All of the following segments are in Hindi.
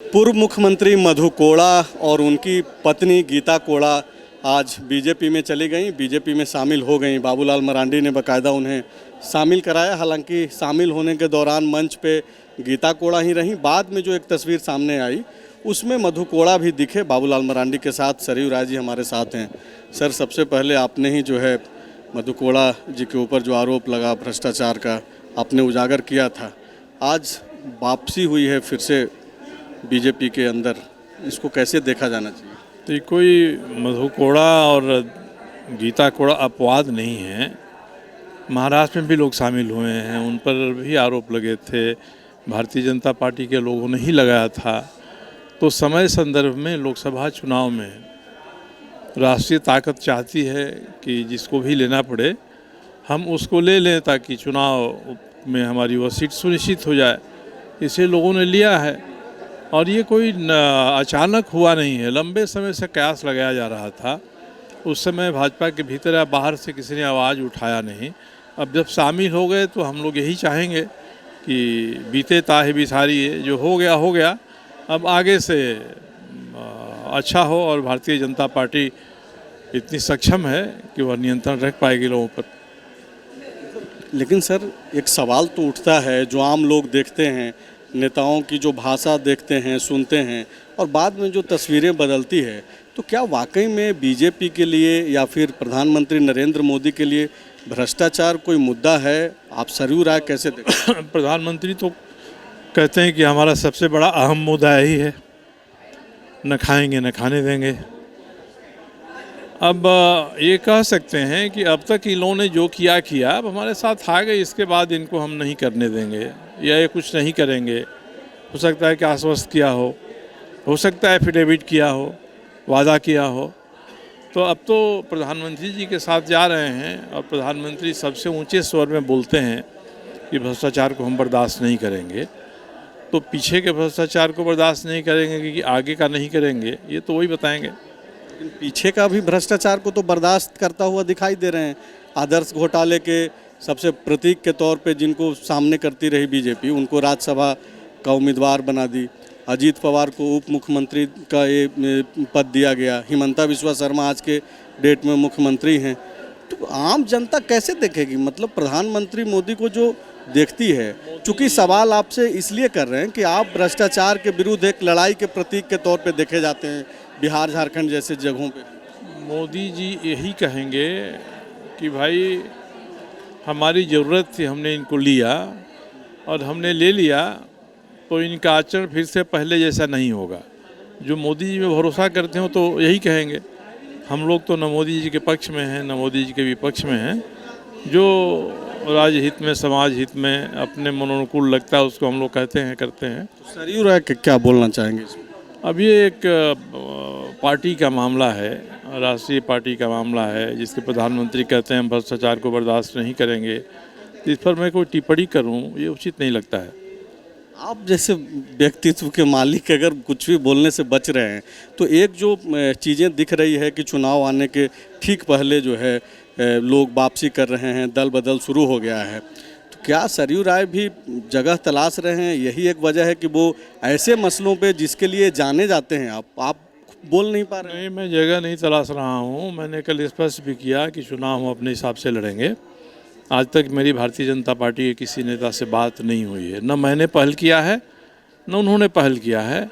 पूर्व मुख्यमंत्री मधु कोड़ा और उनकी पत्नी गीता कोड़ा आज बीजेपी में चली गई, बीजेपी में शामिल हो गई। बाबूलाल मरांडी ने बाकायदा उन्हें शामिल कराया। हालांकि शामिल होने के दौरान मंच पे गीता कोड़ा ही रहीं। बाद में जो एक तस्वीर सामने आई उसमें मधु कोड़ा भी दिखे बाबूलाल मरांडी के साथ। सरयू राय जी हमारे साथ हैं। सर, सबसे पहले आपने ही जो है मधु कोड़ा जी के ऊपर जो आरोप लगा भ्रष्टाचार का, आपने उजागर किया था। आज वापसी हुई है फिर से बीजेपी के अंदर, इसको कैसे देखा जाना चाहिए? तो ये कोई मधु कोड़ा और गीता कोड़ा अपवाद नहीं है। महाराष्ट्र में भी लोग शामिल हुए हैं, उन पर भी आरोप लगे थे। भारतीय जनता पार्टी के लोगों ने ही लगाया था। तो समय संदर्भ में लोकसभा चुनाव में राष्ट्रीय ताकत चाहती है कि जिसको भी लेना पड़े हम उसको ले लें, ताकि चुनाव में हमारी वह सीट सुनिश्चित हो जाए। इसे लोगों ने लिया है और ये कोई अचानक हुआ नहीं है, लंबे समय से कयास लगाया जा रहा था। उस समय भाजपा के भीतर या बाहर से किसी ने आवाज़ उठाया नहीं। अब जब शामिल हो गए तो हम लोग यही चाहेंगे कि बीते ताहे बिसारी है, जो हो गया, अब आगे से अच्छा हो और भारतीय जनता पार्टी इतनी सक्षम है कि वह नियंत्रण रख पाएगी लोगों पर। लेकिन सर, एक सवाल तो उठता है, जो आम लोग देखते हैं, नेताओं की जो भाषा देखते हैं, सुनते हैं और बाद में जो तस्वीरें बदलती है, तो क्या वाकई में बीजेपी के लिए या फिर प्रधानमंत्री नरेंद्र मोदी के लिए भ्रष्टाचार कोई मुद्दा है? आप सरयू राय कैसे देखते हैं? प्रधानमंत्री तो कहते हैं कि हमारा सबसे बड़ा अहम मुद्दा यही है, न खाएंगे न खाने देंगे। अब ये कह सकते हैं कि अब तक इन लोगों ने जो किया, अब हमारे साथ आ गए, इसके बाद इनको हम नहीं करने देंगे या ये कुछ नहीं करेंगे। हो सकता है कि आश्वस्त किया हो सकता है एफिडेविट किया हो, वादा किया हो। तो अब तो प्रधानमंत्री जी के साथ जा रहे हैं और प्रधानमंत्री सबसे ऊंचे स्वर में बोलते हैं कि भ्रष्टाचार को हम बर्दाश्त नहीं करेंगे। तो पीछे के भ्रष्टाचार को बर्दाश्त नहीं करेंगे कि आगे का नहीं करेंगे, ये तो वही बताएंगे। पीछे का भी भ्रष्टाचार को तो बर्दाश्त करता हुआ दिखाई दे रहे हैं। आदर्श घोटाले के सबसे प्रतीक के तौर पे जिनको सामने करती रही बीजेपी, उनको राज्यसभा का उम्मीदवार बना दी। अजीत पवार को उप मुख्यमंत्री का ये पद दिया गया। हिमंता बिस्वा शर्मा आज के डेट में मुख्यमंत्री हैं। तो आम जनता कैसे देखेगी? मतलब प्रधानमंत्री मोदी को जो देखती है, चूँकि सवाल आपसे इसलिए कर रहे हैं कि आप भ्रष्टाचार के विरुद्ध एक लड़ाई के प्रतीक के तौर पे देखे जाते हैं बिहार झारखंड जैसे जगहों पे। मोदी जी यही कहेंगे कि भाई हमारी ज़रूरत थी, हमने इनको लिया और हमने ले लिया, तो इनका आचरण फिर से पहले जैसा नहीं होगा। जो मोदी जी में भरोसा करते हो तो यही कहेंगे। हम लोग तो न मोदी जी के पक्ष में हैं न मोदी जी के विपक्ष में हैं। जो राज्य हित में, समाज हित में अपने मनोनुकूल लगता है उसको हम लोग कहते हैं, करते हैं। सरयू राय क्या बोलना चाहेंगे इसमें? अब ये एक पार्टी का मामला है, राष्ट्रीय पार्टी का मामला है, जिसके प्रधानमंत्री कहते हैं हम भ्रष्टाचार को बर्दाश्त नहीं करेंगे। तो इस पर मैं कोई टिप्पणी करूं ये उचित नहीं लगता है। आप जैसे व्यक्तित्व के मालिक अगर कुछ भी बोलने से बच रहे हैं, तो एक जो चीज़ें दिख रही है कि चुनाव आने के ठीक पहले जो है लोग वापसी कर रहे हैं, दल बदल शुरू हो गया है। तो क्या सरयू राय भी जगह तलाश रहे हैं? यही एक वजह है कि वो ऐसे मसलों पे जिसके लिए जाने जाते हैं, आप बोल नहीं पा रहे हैं? नहीं, मैं जगह नहीं तलाश रहा हूँ। मैंने कल स्पष्ट भी किया कि चुनाव हम अपने हिसाब से लड़ेंगे। आज तक मेरी भारतीय जनता पार्टी के किसी नेता से बात नहीं हुई है, न मैंने पहल किया है न उन्होंने पहल किया है।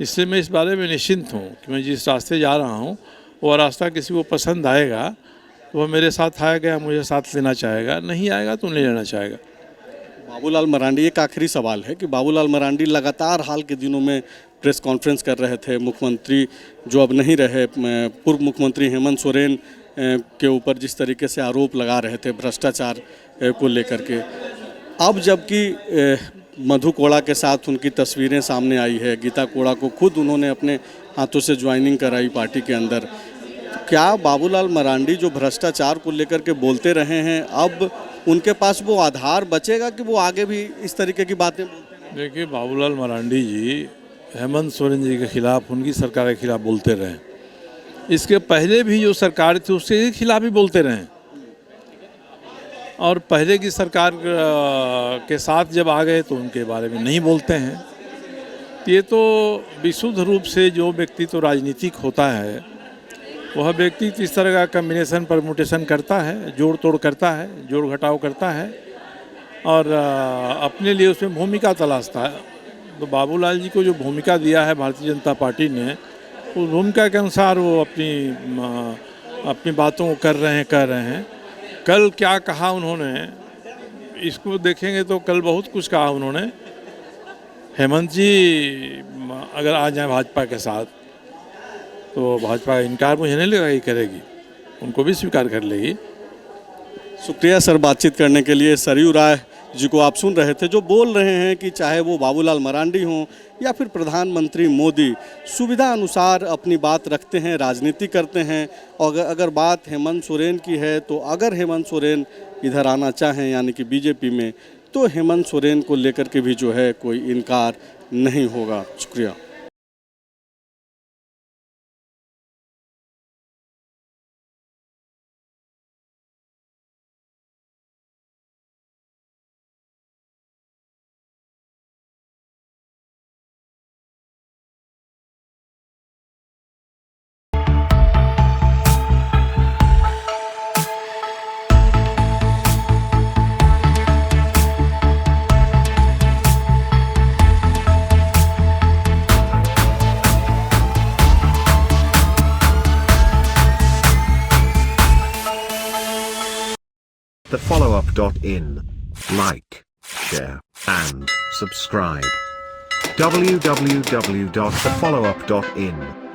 इसलिए मैं इस बारे में निश्चिंत हूँ कि मैं जिस रास्ते जा रहा हूँ वो रास्ता किसी को पसंद आएगा तो वह मेरे साथ आएगा, मुझे साथ लेना चाहेगा, नहीं आएगा तो नहीं लेना चाहेगा। बाबूलाल मरांडी, एक आखिरी सवाल है कि बाबूलाल मरांडी लगातार हाल के दिनों में प्रेस कॉन्फ्रेंस कर रहे थे। मुख्यमंत्री जो अब नहीं रहे, पूर्व मुख्यमंत्री हेमंत सोरेन के ऊपर जिस तरीके से आरोप लगा रहे थे भ्रष्टाचार को लेकर के, अब जबकि मधु कोड़ा के साथ उनकी तस्वीरें सामने आई है, गीता कोड़ा को खुद उन्होंने अपने हाथों से ज्वाइनिंग कराई पार्टी के अंदर, तो क्या बाबूलाल मरांडी जो भ्रष्टाचार को लेकर के बोलते रहे हैं, अब उनके पास वो आधार बचेगा कि वो आगे भी इस तरीके की बातें बोलते रहें? देखिए, बाबूलाल मरांडी जी हेमंत सोरेन जी के खिलाफ, उनकी सरकार के खिलाफ बोलते रहे। इसके पहले भी जो सरकार थी उसके खिलाफ भी बोलते रहे और पहले की सरकार के साथ जब आ गए तो उनके बारे में नहीं बोलते हैं। ये तो विशुद्ध रूप से जो व्यक्ति तो राजनीतिक होता है वह व्यक्ति इस तरह का कम्बिनेशन परमुटेशन करता है, जोड़ तोड़ करता है, जोड़ घटाव करता है और अपने लिए उसमें भूमिका तलाशता है। तो बाबूलाल जी को जो भूमिका दिया है भारतीय जनता पार्टी ने, उस भूमिका के अनुसार वो अपनी बातों को कर रहे हैं। कल क्या कहा उन्होंने, इसको देखेंगे तो कल बहुत कुछ कहा उन्होंने। हेमंत जी अगर आ जाए भाजपा के साथ तो भाजपा इनकार मुझे नहीं लगा कि करेगी, उनको भी स्वीकार कर लेगी। शुक्रिया सर बातचीत करने के लिए। सरयू राय जी को आप सुन रहे थे जो बोल रहे हैं कि चाहे वो बाबूलाल मरांडी हों या फिर प्रधानमंत्री मोदी, सुविधा अनुसार अपनी बात रखते हैं, राजनीति करते हैं। और अगर बात हेमंत सोरेन की है तो अगर हेमंत सोरेन इधर आना चाहें यानी कि बीजेपी में, तो हेमंत सोरेन को लेकर के भी जो है कोई इनकार नहीं होगा। शुक्रिया। The followup.in. Like, share, and subscribe. www.thefollowup.in